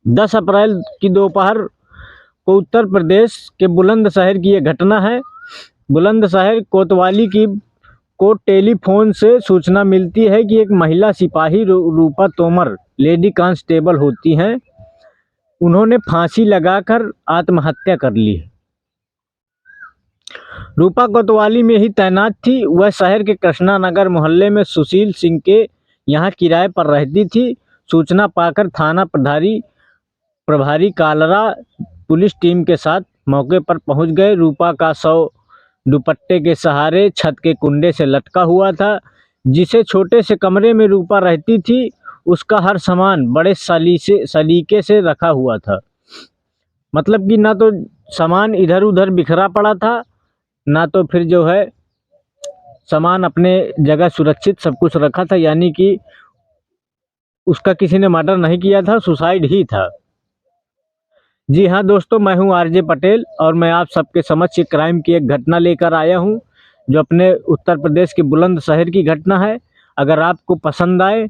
10 अप्रैल की दोपहर को उत्तर प्रदेश के बुलंदशहर की यह घटना है। बुलंदशहर कोतवाली को टेलीफोन से सूचना मिलती है कि एक महिला सिपाही रूपा तोमर लेडी कांस्टेबल होती हैं, उन्होंने फांसी लगाकर आत्महत्या कर ली। रूपा कोतवाली में ही तैनात थी। वह शहर के कृष्णा नगर मोहल्ले में सुशील सिंह के यहाँ किराए पर रहती थी। सूचना पाकर थाना प्रभारी कालरा पुलिस टीम के साथ मौके पर पहुंच गए। रूपा का शव दुपट्टे के सहारे छत के कुंडे से लटका हुआ था। जिसे छोटे से कमरे में रूपा रहती थी, उसका हर सामान बड़े सलीके से रखा हुआ था। मतलब कि ना तो सामान इधर उधर बिखरा पड़ा था, ना तो फिर जो है सामान अपने जगह सुरक्षित सब कुछ रखा था। यानी कि उसका किसी ने मर्डर नहीं किया था, सुसाइड ही था। जी हाँ दोस्तों, मैं हूँ आरजे पटेल और मैं आप सबके समक्ष क्राइम की एक घटना लेकर आया हूँ, जो अपने उत्तर प्रदेश के बुलंदशहर की घटना है। अगर आपको पसंद आए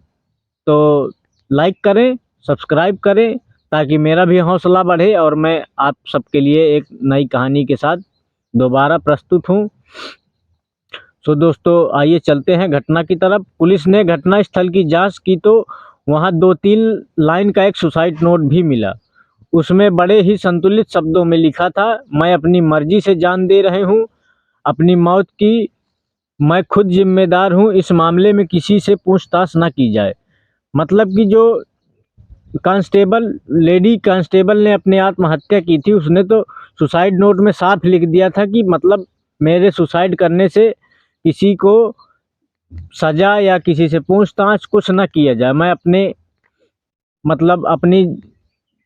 तो लाइक करें, सब्सक्राइब करें, ताकि मेरा भी हौसला बढ़े और मैं आप सबके लिए एक नई कहानी के साथ दोबारा प्रस्तुत हूँ। तो दोस्तों आइए चलते हैं घटना की तरफ। पुलिस ने घटना स्थल की जांच की तो वहां 2-3 लाइन का एक सुसाइड नोट भी मिला। उसमें बड़े ही संतुलित शब्दों में लिखा था, मैं अपनी मर्जी से जान दे रहे हूँ, अपनी मौत की मैं खुद जिम्मेदार हूँ, इस मामले में किसी से पूछताछ ना की जाए। मतलब कि जो लेडी कांस्टेबल ने अपनी आत्महत्या की थी, उसने तो सुसाइड नोट में साफ लिख दिया था कि मतलब मेरे सुसाइड करने से किसी को सजा या किसी से पूछताछ कुछ ना किया जाए। मैं अपनी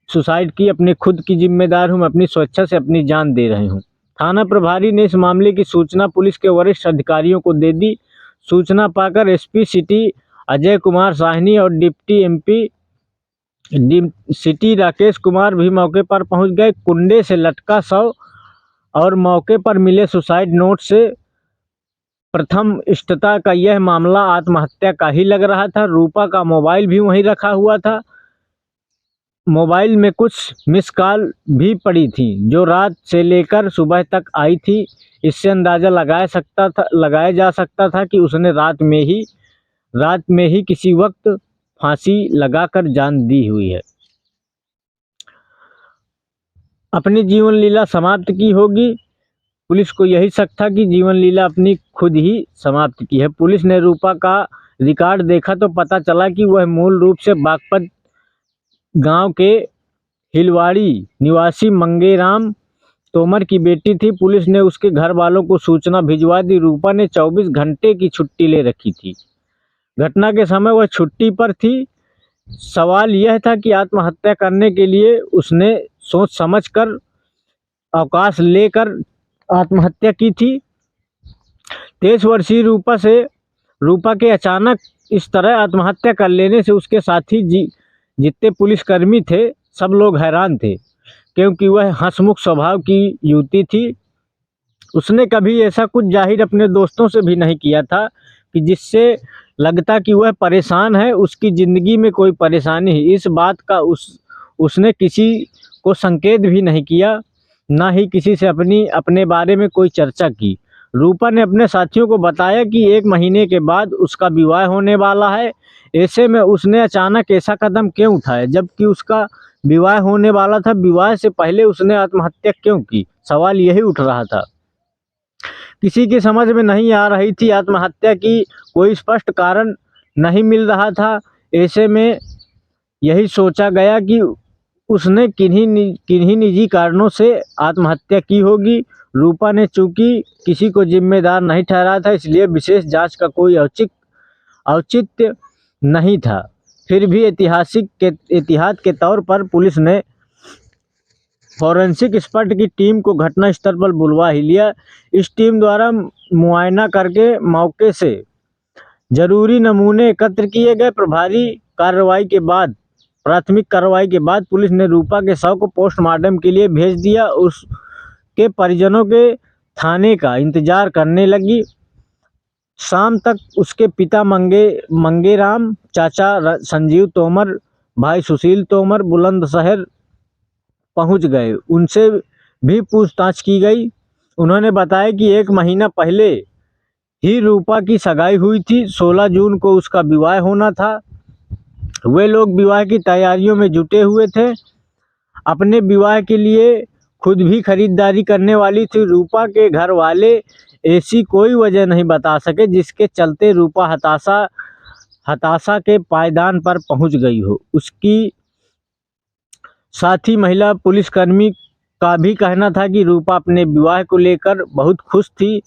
सुसाइड की अपनी खुद की जिम्मेदार हूँ, मैं अपनी स्वेच्छा से अपनी जान दे रही हूँ। थाना प्रभारी ने इस मामले की सूचना पुलिस के वरिष्ठ अधिकारियों को दे दी। सूचना पाकर एसपी सिटी अजय कुमार साहनी और deputy MP city Rakesh Kumar भी मौके पर पहुंच गए। कुंडे से लटका शव और मौके पर मिले सुसाइड नोट से प्रथम इष्टता का यह मामला आत्महत्या का ही लग रहा था। रूपा का मोबाइल भी वहीं रखा हुआ था। मोबाइल में कुछ मिस कॉल भी पड़ी थी, जो रात से लेकर सुबह तक आई थी। इससे अंदाजा लगाया जा सकता था कि उसने रात में ही किसी वक्त फांसी लगाकर जान दी हुई है, अपनी जीवन लीला समाप्त की होगी। पुलिस को यही शक था कि जीवन लीला अपनी खुद ही समाप्त की है। पुलिस ने रूपा का रिकॉर्ड देखा तो पता चला कि वह मूल रूप से बागपत गांव के हिलवाड़ी निवासी मंगेराम तोमर की बेटी थी। पुलिस ने उसके घर वालों को सूचना भिजवा दी। रूपा ने 24 घंटे की छुट्टी ले रखी थी। घटना के समय वह छुट्टी पर थी। सवाल यह था कि आत्महत्या करने के लिए उसने सोच समझकर अवकाश लेकर आत्महत्या की थी। 23 वर्षीय रूपा के अचानक इस तरह आत्महत्या कर लेने से उसके साथी जितने पुलिसकर्मी थे, सब लोग हैरान थे, क्योंकि वह हंसमुख स्वभाव की युवती थी। उसने कभी ऐसा कुछ जाहिर अपने दोस्तों से भी नहीं किया था कि जिससे लगता कि वह परेशान है, उसकी ज़िंदगी में कोई परेशानी है। इस बात का उसने किसी को संकेत भी नहीं किया, ना ही किसी से अपने बारे में कोई चर्चा की। रूपा ने अपने साथियों को बताया कि 1 महीने के बाद उसका विवाह होने वाला है। ऐसे में उसने अचानक ऐसा कदम क्यों उठाया, जबकि उसका विवाह होने वाला था? विवाह से पहले उसने आत्महत्या क्यों की? सवाल यही उठ रहा था। किसी की समझ में नहीं आ रही थी। आत्महत्या की कोई स्पष्ट कारण नहीं मिल रहा था। ऐसे में यही सोचा गया कि उसने किन्हीं निजी कारणों से आत्महत्या की होगी। रूपा ने चूंकि किसी को जिम्मेदार नहीं ठहराया था, इसलिए विशेष जांच का कोई औचित्य नहीं था। फिर भी एहतियात के तौर पर पुलिस ने फॉरेंसिक एक्सपर्ट की टीम को घटना स्थल पर बुलवा ही लिया। इस टीम द्वारा मुआयना करके मौके से जरूरी नमूने एकत्र किए गए। प्राथमिक कार्रवाई के बाद पुलिस ने रूपा के शव को पोस्टमार्टम के लिए भेज दिया। उसके परिजनों के थाने का इंतजार करने लगी। शाम तक उसके पिता मंगेराम, चाचा संजीव तोमर भाई सुशील तोमर बुलंदशहर पहुंच गए। उनसे भी पूछताछ की गई। उन्होंने बताया कि 1 महीना पहले ही रूपा की सगाई हुई थी। 16 जून को उसका विवाह होना था। वे लोग विवाह की तैयारियों में जुटे हुए थे। अपने विवाह के लिए खुद भी खरीदारी करने वाली थी। रूपा के घर वाले ऐसी कोई वजह नहीं बता सके जिसके चलते रूपा हताशा के पायदान पर पहुंच गई हो। उसकी साथी महिला पुलिसकर्मी का भी कहना था कि रूपा अपने विवाह को लेकर बहुत खुश थी।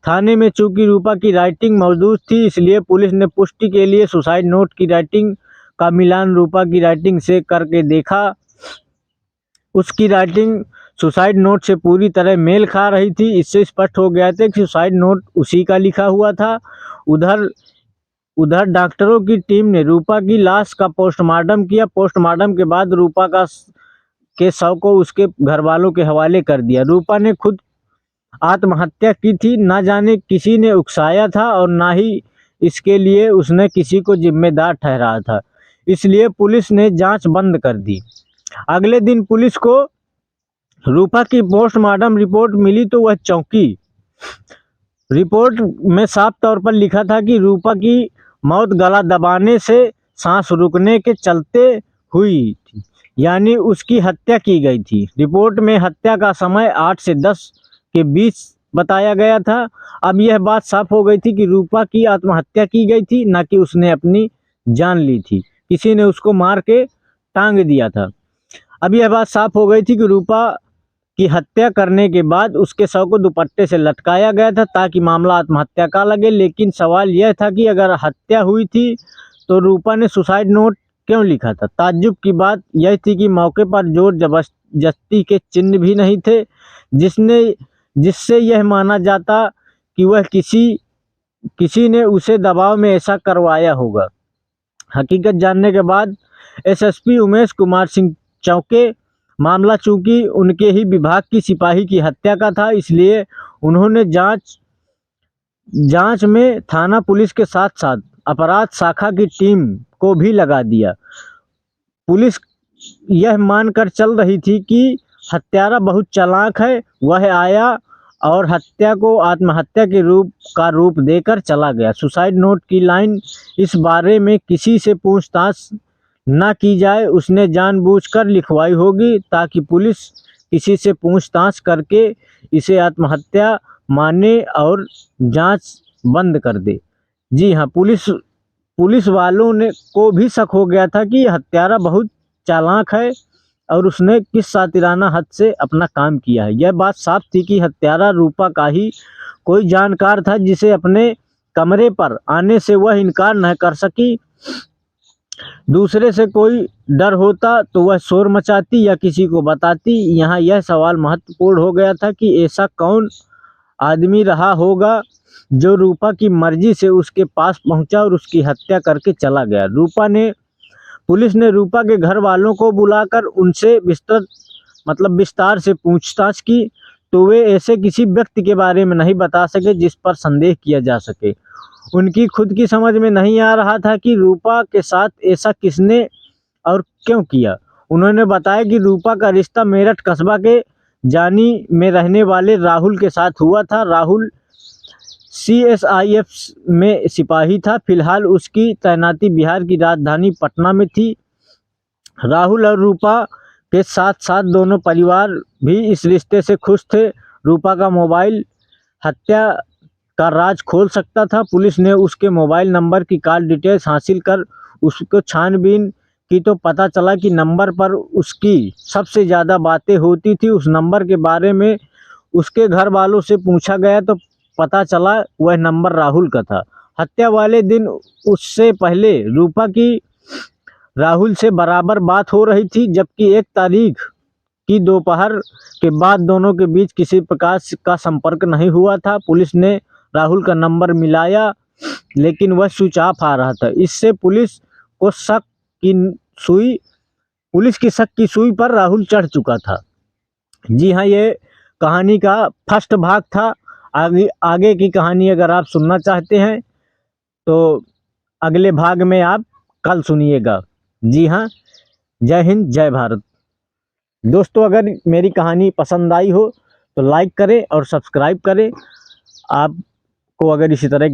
थाने में चूंकि रूपा की राइटिंग मौजूद थी, इसलिए पुलिस ने पुष्टि के लिए सुसाइड नोट की राइटिंग का मिलान रूपा की राइटिंग से करके देखा। उसकी राइटिंग सुसाइड नोट से पूरी तरह मेल खा रही थी। इससे स्पष्ट हो गया था कि सुसाइड नोट उसी का लिखा हुआ था। उधर उधर डॉक्टरों की टीम ने रूपा की लाश का पोस्टमार्टम किया। पोस्टमार्टम के बाद रूपा के शव को उसके घर वालों के हवाले कर दिया। रूपा ने खुद आत्महत्या की थी। ना जाने किसी ने उकसाया था और ना ही इसके लिए उसने किसी को जिम्मेदार ठहराया था। इसलिए पुलिस ने जांच बंद कर दी। अगले दिन पुलिस को रूपा की पोस्टमार्टम रिपोर्ट मिली तो वह चौंकी। रिपोर्ट में साफ तौर पर लिखा था कि रूपा की मौत गला दबाने से सांस रुकने के चलते हुई थी, यानी उसकी हत्या की गई थी। रिपोर्ट में हत्या का समय 8 से 10 के बीच बताया गया था। अब यह बात साफ हो गई थी कि रूपा की आत्महत्या की गई थी, ना कि उसने अपनी जान ली थी। किसी ने उसको मार के टांग दिया था। अब यह बात साफ हो गई थी कि रूपा की हत्या करने के बाद उसके शव को दुपट्टे से लटकाया गया था ताकि मामला आत्महत्या का लगे। लेकिन सवाल यह था कि अगर हत्या हुई थी तो रूपा ने सुसाइड नोट क्यों लिखा था। ताज्जुब की बात यह थी कि मौके पर जोर जबरदस्ती के चिन्ह भी नहीं थे जिससे यह माना जाता कि वह किसी ने उसे दबाव में ऐसा करवाया होगा। हकीकत जानने के बाद एसएसपी उमेश कुमार सिंह चौंके। मामला चूंकि उनके ही विभाग की सिपाही की हत्या का था, इसलिए उन्होंने जांच में थाना पुलिस के साथ साथ अपराध शाखा की टीम को भी लगा दिया। पुलिस यह मानकर चल रही थी कि हत्यारा बहुत चालाक है। वह आया और हत्या को आत्महत्या के रूप देकर चला गया। सुसाइड नोट की लाइन इस बारे में किसी से पूछताछ ना की जाए, उसने जानबूझकर लिखवाई होगी ताकि पुलिस किसी से पूछताछ करके इसे आत्महत्या माने और जांच बंद कर दे। जी हाँ, पुलिस वालों ने को भी शक हो गया था कि हत्यारा बहुत चालाक है और उसने किस शातिराना हद से अपना काम किया है। यह बात साफ थी कि हत्यारा रूपा का ही कोई जानकार था जिसे अपने कमरे पर आने से वह इनकार न कर सकी। दूसरे से कोई डर होता तो वह शोर मचाती या किसी को बताती। यहाँ यह सवाल महत्वपूर्ण हो गया था कि ऐसा कौन आदमी रहा होगा जो रूपा की मर्जी से उसके पास पहुंचा और उसकी हत्या करके चला गया। पुलिस ने रूपा के घर वालों को बुलाकर उनसे विस्तार से पूछताछ की, तो वे ऐसे किसी व्यक्ति के बारे में नहीं बता सके जिस पर संदेह किया जा सके। उनकी खुद की समझ में नहीं आ रहा था कि रूपा के साथ ऐसा किसने और क्यों किया। उन्होंने बताया कि रूपा का रिश्ता मेरठ कस्बा के जानी में रहने वाले राहुल के साथ हुआ था। राहुल सीएसआईएफ में सिपाही था। फिलहाल उसकी तैनाती बिहार की राजधानी पटना में थी। राहुल और रूपा के साथ साथ दोनों परिवार भी इस रिश्ते से खुश थे। रूपा का मोबाइल हत्या का राज खोल सकता था। पुलिस ने उसके मोबाइल नंबर की कॉल डिटेल्स हासिल कर उसको छानबीन की तो पता चला कि नंबर पर उसकी सबसे ज़्यादा बातें होती थी। उस नंबर के बारे में उसके घर वालों से पूछा गया तो पता चला वह नंबर राहुल का था। हत्या वाले दिन उससे पहले रूपा की राहुल से बराबर बात हो रही थी, जबकि 1 तारीख की दोपहर के बाद दोनों के बीच किसी प्रकार का संपर्क नहीं हुआ था। पुलिस ने राहुल का नंबर मिलाया लेकिन वह स्विच ऑफ आ रहा था। इससे पुलिस की शक की सुई पर राहुल चढ़ चुका था। जी हाँ, ये कहानी का फर्स्ट भाग था। आगे की कहानी अगर आप सुनना चाहते हैं तो अगले भाग में आप कल सुनिएगा। जी हाँ, जय हिंद, जय भारत। दोस्तों, अगर मेरी कहानी पसंद आई हो तो लाइक करें और सब्सक्राइब करें। आपको अगर इसी तरह